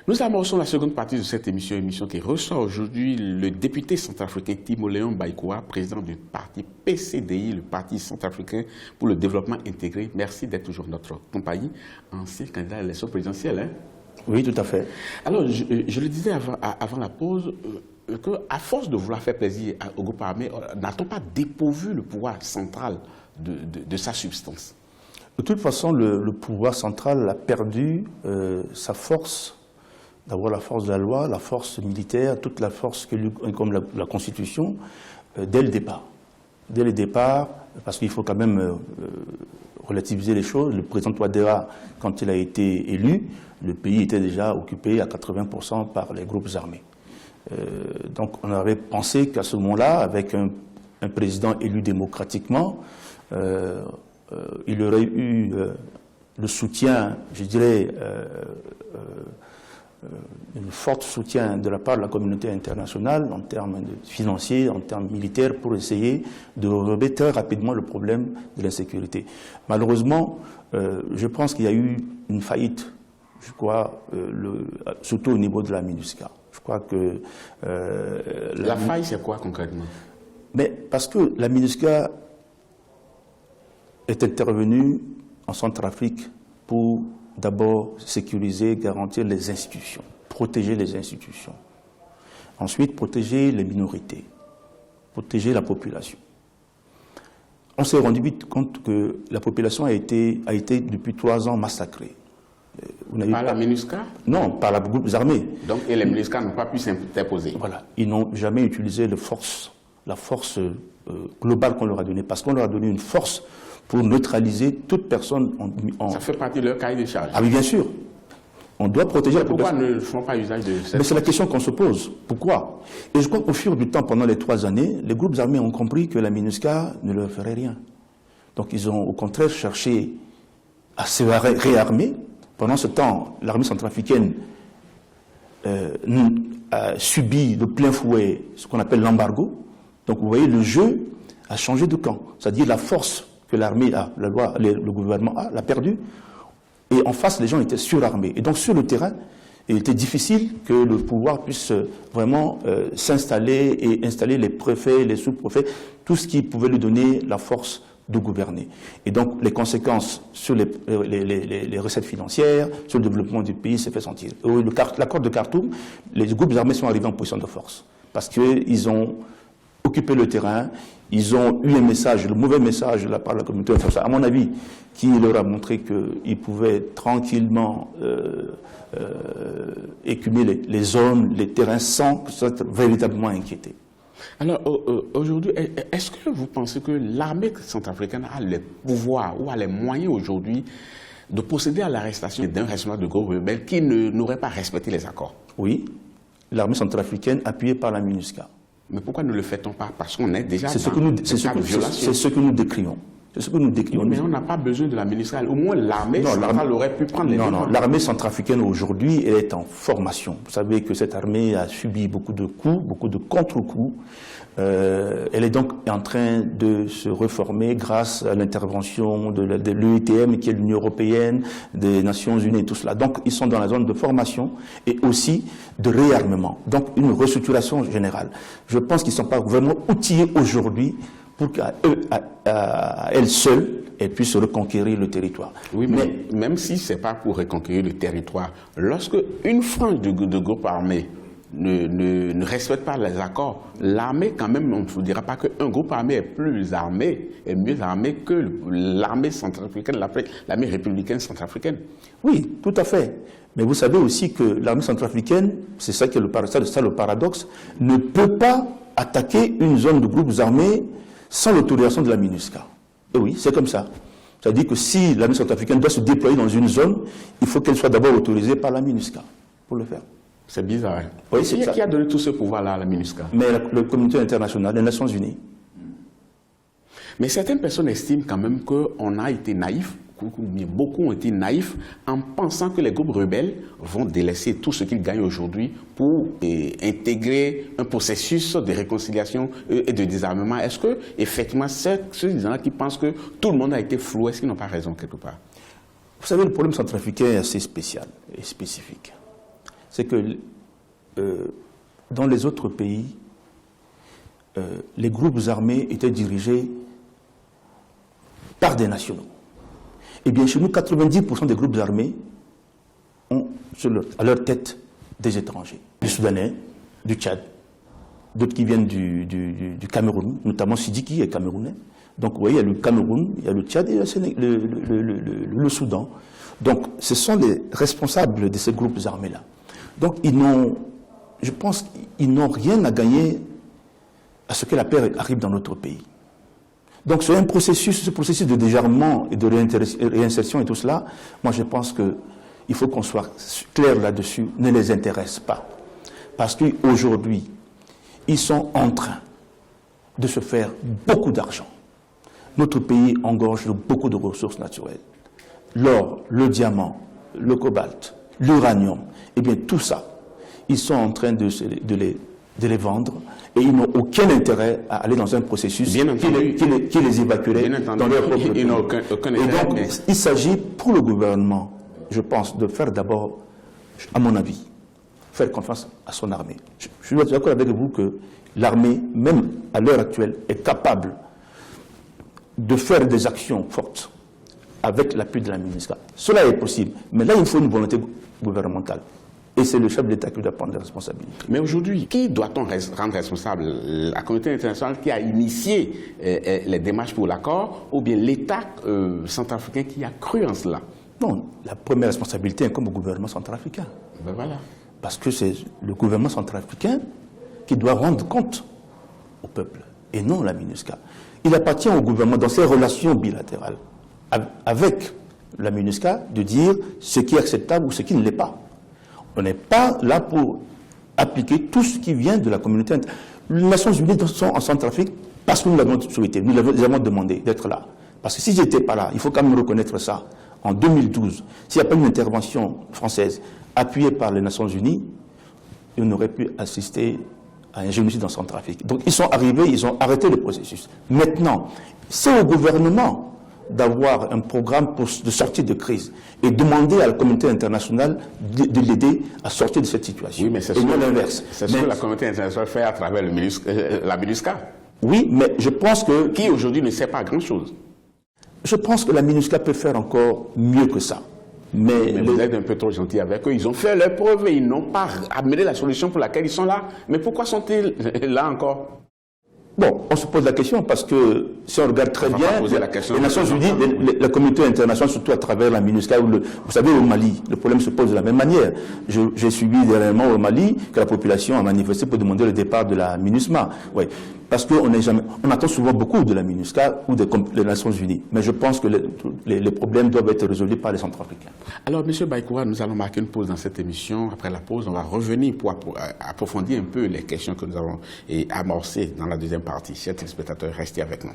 Nous amorçons la seconde partie de cette émission qui reçoit aujourd'hui le député centrafricain Timoléon Baïkoa, président du parti PCDI, le Parti centrafricain pour le développement intégré. Merci d'être toujours notre compagnie, ancien candidat à l'élection présidentielle. Hein? Oui, tout à fait. Alors, je le disais avant la pause, qu'à force de vouloir faire plaisir au groupe armé, n'a-t-on pas dépourvu le pouvoir central de sa substance? De toute façon, le pouvoir central a perdu sa force, d'abord la force de la loi, la force militaire, toute la force comme la Constitution, dès le départ. Dès le départ, parce qu'il faut quand même relativiser les choses. Le président Touadéra, quand il a été élu, le pays était déjà occupé à 80% par les groupes armés. Donc on avait pensé qu'à ce moment-là, avec un président élu démocratiquement, il aurait eu le soutien, je dirais, un fort soutien de la part de la communauté internationale en termes financiers, en termes militaires, pour essayer de relever très rapidement le problème de l'insécurité. Malheureusement, je pense qu'il y a eu une faillite, je crois, surtout au niveau de la MINUSCA. Je crois que... la faille, c'est quoi concrètement? Mais parce que la MINUSCA est intervenue en Centrafrique pour d'abord sécuriser, garantir les institutions, protéger les institutions. Ensuite, protéger les minorités, protéger la population. On s'est rendu vite compte que la population a été depuis 3 ans massacrée. Par la MINUSCA? Non, par les groupes armés. Donc, et les MINUSCA n'ont pas pu s'interposer? Voilà. Ils n'ont jamais utilisé la force globale qu'on leur a donnée, parce qu'on leur a donné une force pour neutraliser toute personne Ça fait partie de leur cahier de charge? Ah oui, bien sûr. On doit protéger la population. Pourquoi ne font pas usage de cette... Mais c'est la question qu'on se pose. Pourquoi? Et je crois qu'au fur du temps, pendant les 3 années, les groupes armés ont compris que la MINUSCA ne leur ferait rien. Donc ils ont au contraire cherché à se réarmer. Pendant ce temps, l'armée centrafricaine a subi de plein fouet ce qu'on appelle l'embargo. Donc vous voyez, le jeu a changé de camp. C'est-à-dire la force que l'armée a, la loi, le gouvernement a, l'a perdue. Et en face, les gens étaient surarmés. Et donc sur le terrain, il était difficile que le pouvoir puisse vraiment s'installer et installer les préfets, les sous-préfets, tout ce qui pouvait lui donner la force de gouverner. Et donc les conséquences sur les recettes financières, sur le développement du pays s'est fait sentir. L'accord de Khartoum, les groupes armés sont arrivés en position de force. Parce qu'ils ont occupé le terrain, ils ont eu un message, le mauvais message de la part de la communauté internationale, à mon avis, qui leur a montré qu'ils pouvaient tranquillement écumer les zones, les terrains, sans que ça soit véritablement inquiété. Alors, aujourd'hui, est-ce que vous pensez que l'armée centrafricaine a les pouvoirs ou a les moyens aujourd'hui de procéder à l'arrestation d'un responsable de groupes rebelles qui n'aurait pas respecté les accords? Oui, l'armée centrafricaine appuyée par la MINUSCA. Mais pourquoi ne le fait-on pas? Parce qu'on est déjà c'est ce que nous décrions. C'est ce que nous décrions. Mais on n'a pas besoin de la MINUSCA. Au moins, l'armée centrale aurait pu prendre les devants. Non, l'armée centrafricaine aujourd'hui, elle est en formation. Vous savez que cette armée a subi beaucoup de coups, beaucoup de contre-coups. Elle est donc en train de se reformer grâce à l'intervention de l'UETM, qui est l'Union européenne, des Nations Unies et tout cela. Donc, ils sont dans la zone de formation et aussi de réarmement. Donc, une restructuration générale. Je pense qu'ils ne sont pas vraiment outillés aujourd'hui pour qu'à elles seules, elles puissent reconquérir le territoire. Oui, mais même si ce n'est pas pour reconquérir le territoire, lorsque une frange de groupe armé ne respecte pas les accords, l'armée, quand même, on ne vous dira pas qu'un groupe armé est plus armé, est mieux armé que l'armée centrafricaine, l'armée républicaine centrafricaine. Oui, tout à fait. Mais vous savez aussi que l'armée centrafricaine, c'est ça qui est le paradoxe, ne peut pas attaquer une zone de groupes armés sans l'autorisation de la MINUSCA. Et oui, c'est comme ça. C'est-à-dire que si l'armée centrafricaine doit se déployer dans une zone, il faut qu'elle soit d'abord autorisée par la MINUSCA pour le faire. C'est bizarre. Oui, qui a donné tout ce pouvoir-là à la MINUSCA? Mais la communauté internationale, les Nations Unies. Mais certaines personnes estiment quand même qu'on a été naïf, beaucoup ont été naïfs en pensant que les groupes rebelles vont délaisser tout ce qu'ils gagnent aujourd'hui pour intégrer un processus de réconciliation et de désarmement. Est-ce que, effectivement, ceux gens qui pensent que tout le monde a été flou, est-ce qu'ils n'ont pas raison quelque part? Vous savez, le problème centrafricain est assez spécial et spécifique. c'est que dans les autres pays, les groupes armés étaient dirigés par des nationaux. Eh bien, chez nous, 90% des groupes armés ont à leur tête des étrangers. Des Soudanais, du Tchad, d'autres qui viennent du Cameroun, notamment Sidiki est camerounais. Donc, vous voyez, il y a le Cameroun, il y a le Tchad et le Soudan. Donc, ce sont les responsables de ces groupes armés-là. Donc, je pense qu'ils n'ont rien à gagner à ce que la paix arrive dans notre pays. Donc, ce processus de désarmement et de réinsertion et tout cela, moi, je pense qu'il faut qu'on soit clair là-dessus, ne les intéresse pas. Parce qu'aujourd'hui, ils sont en train de se faire beaucoup d'argent. Notre pays engorge de beaucoup de ressources naturelles. L'or, le diamant, le cobalt, l'uranium, eh bien tout ça, ils sont en train de les vendre et ils n'ont aucun intérêt à aller dans un processus qui les évacuerait dans leur propre pays. Et donc, il s'agit pour le gouvernement, je pense, de faire d'abord, à mon avis, faire confiance à son armée. Je suis d'accord avec vous que l'armée, même à l'heure actuelle, est capable de faire des actions fortes avec l'appui de la MINUSCA. Cela est possible, mais là, il faut une volonté gouvernementale. Et c'est le chef de l'État qui doit prendre les responsabilités. Mais aujourd'hui, qui doit-on rendre responsable? La communauté internationale qui a initié les démarches pour l'accord, ou bien l'État centrafricain qui a cru en cela? Non, la première responsabilité incombe au gouvernement centrafricain. Ben voilà. Parce que c'est le gouvernement centrafricain qui doit rendre compte au peuple, et non la MINUSCA. Il appartient au gouvernement, dans ses relations bilatérales, avec la MINUSCA, de dire ce qui est acceptable ou ce qui ne l'est pas. On n'est pas là pour appliquer tout ce qui vient de la communauté internationale. Les Nations Unies sont en Centrafrique parce que nous l'avons souhaité, nous avons demandé d'être là. Parce que si j'étais pas là, il faut quand même reconnaître ça, en 2012, s'il n'y a pas une intervention française appuyée par les Nations Unies, on aurait pu assister à un génocide en Centrafrique. Donc ils sont arrivés, ils ont arrêté le processus. Maintenant, c'est au gouvernement d'avoir un programme de sortie de crise et demander à la communauté internationale de l'aider à sortir de cette situation. Oui, mais c'est non l'inverse. C'est ce que la communauté internationale fait à travers la MINUSCA. Oui, mais je pense que... Qui aujourd'hui ne sait pas grand-chose. Je pense que la MINUSCA peut faire encore mieux que ça. Mais vous êtes un peu trop gentil avec eux. Ils ont fait leurs preuves et ils n'ont pas amené la solution pour laquelle ils sont là. Mais pourquoi sont-ils là encore? Bon, on se pose la question parce que si on regarde très bien, les Nations Unies, la communauté internationale, surtout à travers la MINUSCA, vous savez, au Mali, le problème se pose de la même manière. J'ai suivi dernièrement au Mali que la population a manifesté pour demander le départ de la MINUSMA. Oui, parce on attend souvent beaucoup de la MINUSCA ou des Nations Unies. Mais je pense que les problèmes doivent être résolus par les Centrafricains. Alors, M. Baïkoua, nous allons marquer une pause dans cette émission. Après la pause, on va revenir pour approfondir un peu les questions que nous avons amorcées dans la deuxième partie. Chers téléspectateurs, restez avec nous.